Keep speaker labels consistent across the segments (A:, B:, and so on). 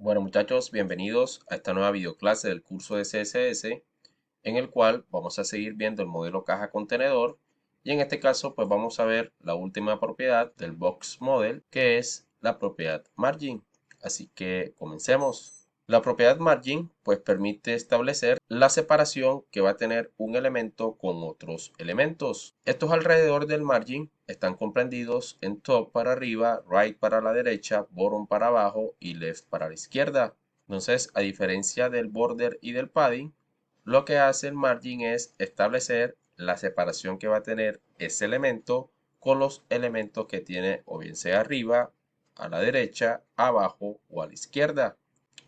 A: Bueno muchachos, bienvenidos a esta nueva videoclase del curso de CSS en el cual vamos a seguir viendo el modelo caja contenedor y en este caso pues vamos a ver la última propiedad del box model, que es la propiedad margin. Así que comencemos. La propiedad margin pues permite establecer la separación que va a tener un elemento con otros elementos. Estos alrededor del margin están comprendidos en top para arriba, right para la derecha, bottom para abajo y left para la izquierda. Entonces, a diferencia del border y del padding, lo que hace el margin es establecer la separación que va a tener ese elemento con los elementos que tiene, o bien sea arriba, a la derecha, abajo o a la izquierda.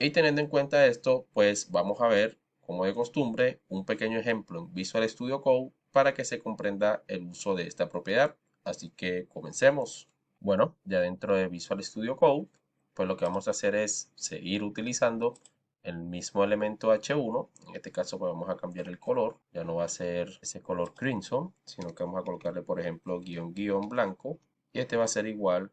A: Y teniendo en cuenta esto, pues vamos a ver, como de costumbre, un pequeño ejemplo en Visual Studio Code para que se comprenda el uso de esta propiedad. Así que comencemos. Bueno, ya dentro de Visual Studio Code, pues lo que vamos a hacer es seguir utilizando el mismo elemento H1. En este caso pues vamos a cambiar el color. Ya no va a ser ese color crimson, sino que vamos a colocarle, por ejemplo, guión guión blanco. Y este va a ser igual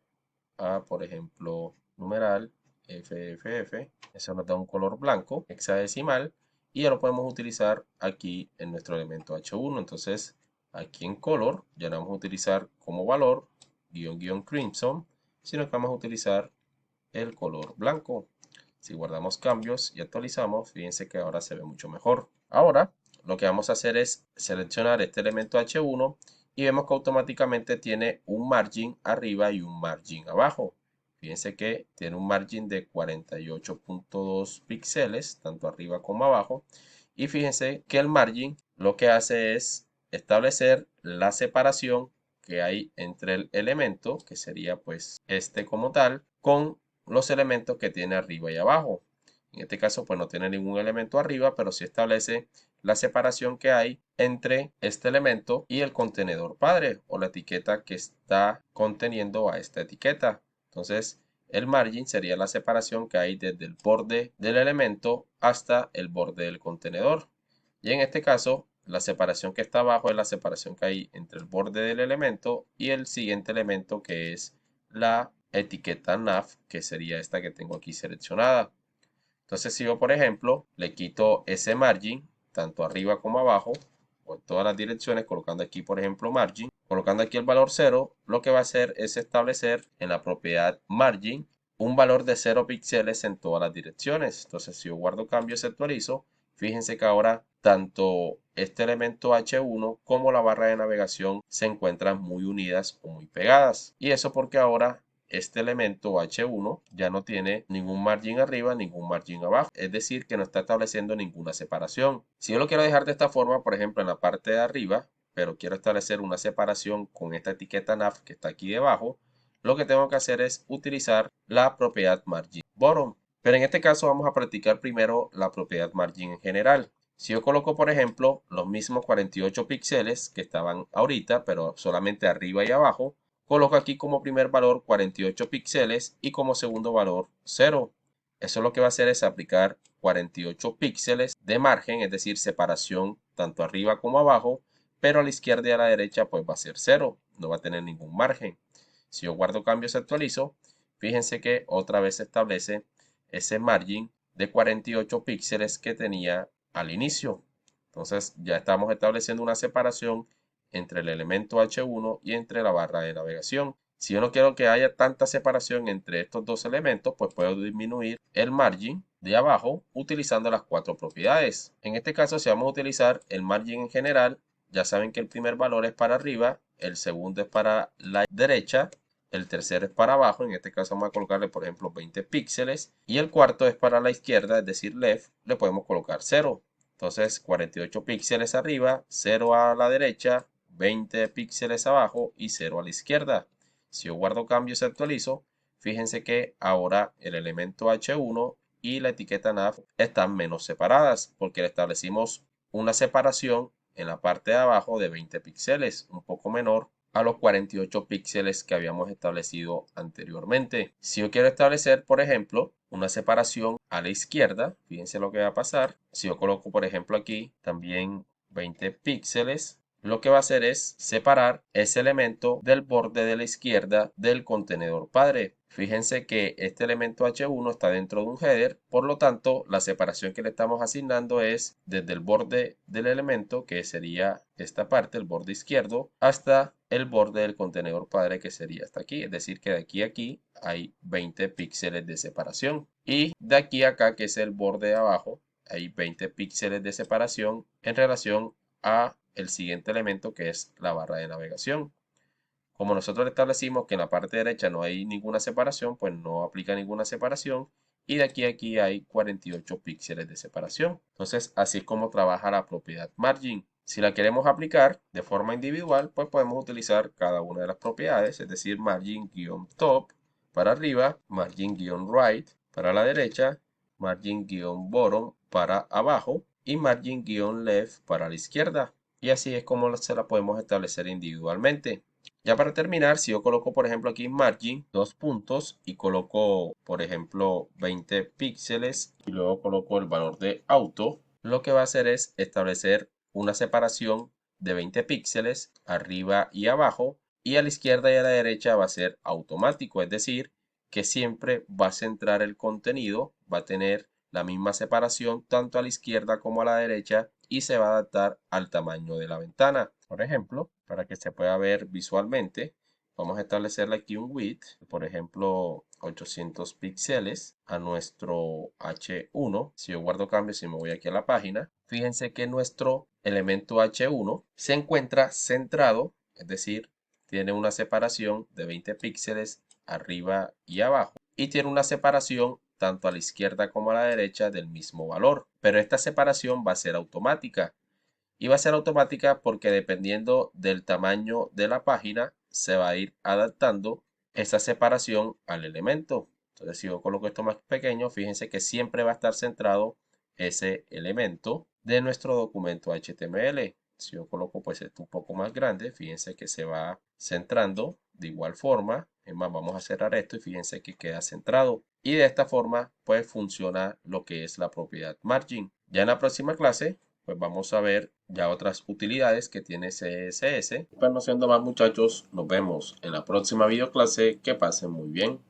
A: a, por ejemplo, numeral FFF. Eso nos da un color blanco hexadecimal y ya lo podemos utilizar aquí en nuestro elemento H1. Entonces, aquí en color ya no vamos a utilizar como valor guión guión crimson, sino que vamos a utilizar el color blanco. Si guardamos cambios y actualizamos, fíjense que ahora se ve mucho mejor. Ahora, lo que vamos a hacer es seleccionar este elemento H1 y vemos que automáticamente tiene un margin arriba y un margin abajo. Fíjense que tiene un margin de 48.2 píxeles, tanto arriba como abajo. Y fíjense que el margin lo que hace es establecer la separación que hay entre el elemento, que sería pues este como tal, con los elementos que tiene arriba y abajo. En este caso pues no tiene ningún elemento arriba, pero sí establece la separación que hay entre este elemento y el contenedor padre o la etiqueta que está conteniendo a esta etiqueta. Entonces el margin sería la separación que hay desde el borde del elemento hasta el borde del contenedor. Y en este caso la separación que está abajo es la separación que hay entre el borde del elemento y el siguiente elemento, que es la etiqueta nav, que sería esta que tengo aquí seleccionada. Entonces si yo, por ejemplo, le quito ese margin, tanto arriba como abajo, o en todas las direcciones, colocando aquí, por ejemplo, margin, colocando aquí el valor 0, lo que va a hacer es establecer en la propiedad margin un valor de 0 píxeles en todas las direcciones. Entonces si yo guardo cambios y actualizo, fíjense que ahora tanto este elemento H1 como la barra de navegación se encuentran muy unidas o muy pegadas. Y eso porque ahora este elemento H1 ya no tiene ningún margin arriba, ningún margin abajo. Es decir, que no está estableciendo ninguna separación. Si yo lo quiero dejar de esta forma, por ejemplo, en la parte de arriba, pero quiero establecer una separación con esta etiqueta nav que está aquí debajo, lo que tengo que hacer es utilizar la propiedad margin bottom. Pero en este caso vamos a practicar primero la propiedad margin en general. Si yo coloco, por ejemplo, los mismos 48 píxeles que estaban ahorita, pero solamente arriba y abajo, coloco aquí como primer valor 48 píxeles y como segundo valor 0. Eso lo que va a hacer es aplicar 48 píxeles de margen, es decir, separación tanto arriba como abajo, pero a la izquierda y a la derecha pues va a ser 0, no va a tener ningún margen. Si yo guardo cambios y actualizo, fíjense que otra vez se establece ese margin de 48 píxeles que tenía al inicio. Entonces ya estamos estableciendo una separación entre el elemento H1 y entre la barra de navegación. Si yo no quiero que haya tanta separación entre estos dos elementos, pues puedo disminuir el margin de abajo utilizando las cuatro propiedades. En este caso, si vamos a utilizar el margin en general, ya saben que el primer valor es para arriba, el segundo es para la derecha, el tercero es para abajo, en este caso vamos a colocarle por ejemplo 20 píxeles, y el cuarto es para la izquierda, es decir left, le podemos colocar 0. Entonces 48 píxeles arriba, 0 a la derecha, 20 píxeles abajo y 0 a la izquierda. Si yo guardo cambios y actualizo, fíjense que ahora el elemento H1 y la etiqueta nav están menos separadas porque le establecimos una separación en la parte de abajo de 20 píxeles, un poco menor a los 48 píxeles que habíamos establecido anteriormente. Si yo quiero establecer, por ejemplo, una separación a la izquierda, fíjense lo que va a pasar. Si yo coloco, por ejemplo, aquí también 20 píxeles, lo que va a hacer es separar ese elemento del borde de la izquierda del contenedor padre. Fíjense que este elemento H1 está dentro de un header, por lo tanto la separación que le estamos asignando es desde el borde del elemento, que sería esta parte, el borde izquierdo, hasta el borde del contenedor padre, que sería hasta aquí. Es decir, que de aquí a aquí hay 20 píxeles de separación. Y de aquí a acá, que es el borde de abajo, hay 20 píxeles de separación en relación a el siguiente elemento, que es la barra de navegación. Como nosotros establecimos que en la parte derecha no hay ninguna separación, pues no aplica ninguna separación. Y de aquí a aquí hay 48 píxeles de separación. Entonces, así es como trabaja la propiedad margin. Si la queremos aplicar de forma individual, pues podemos utilizar cada una de las propiedades, es decir, margin-top para arriba, margin-right para la derecha, margin-bottom para abajo y margin-left para la izquierda. Y así es como se la podemos establecer individualmente. Ya para terminar, si yo coloco, por ejemplo, aquí margin, dos puntos, y coloco, por ejemplo, 20 píxeles, y luego coloco el valor de auto, lo que va a hacer es establecer una separación de 20 píxeles arriba y abajo, y a la izquierda y a la derecha va a ser automático, es decir, que siempre va a centrar el contenido, va a tener la misma separación tanto a la izquierda como a la derecha y se va a adaptar al tamaño de la ventana. Por ejemplo, para que se pueda ver visualmente, vamos a establecerle aquí un width, por ejemplo, 800 píxeles a nuestro H1. Si yo guardo cambios y me voy aquí a la página, fíjense que nuestro elemento H1 se encuentra centrado, es decir, tiene una separación de 20 píxeles arriba y abajo y tiene una separación tanto a la izquierda como a la derecha del mismo valor. Pero esta separación va a ser automática. Y va a ser automática porque dependiendo del tamaño de la página se va a ir adaptando esa separación al elemento. Entonces si yo coloco esto más pequeño, fíjense que siempre va a estar centrado ese elemento de nuestro documento HTML. Si yo coloco pues esto un poco más grande, fíjense que se va centrando de igual forma. Es más, vamos a cerrar esto y fíjense que queda centrado. Y de esta forma pues funciona lo que es la propiedad margin. Ya en la próxima clase pues vamos a ver ya otras utilidades que tiene CSS. Pues no siendo más, muchachos, nos vemos en la próxima videoclase. Que pasen muy bien.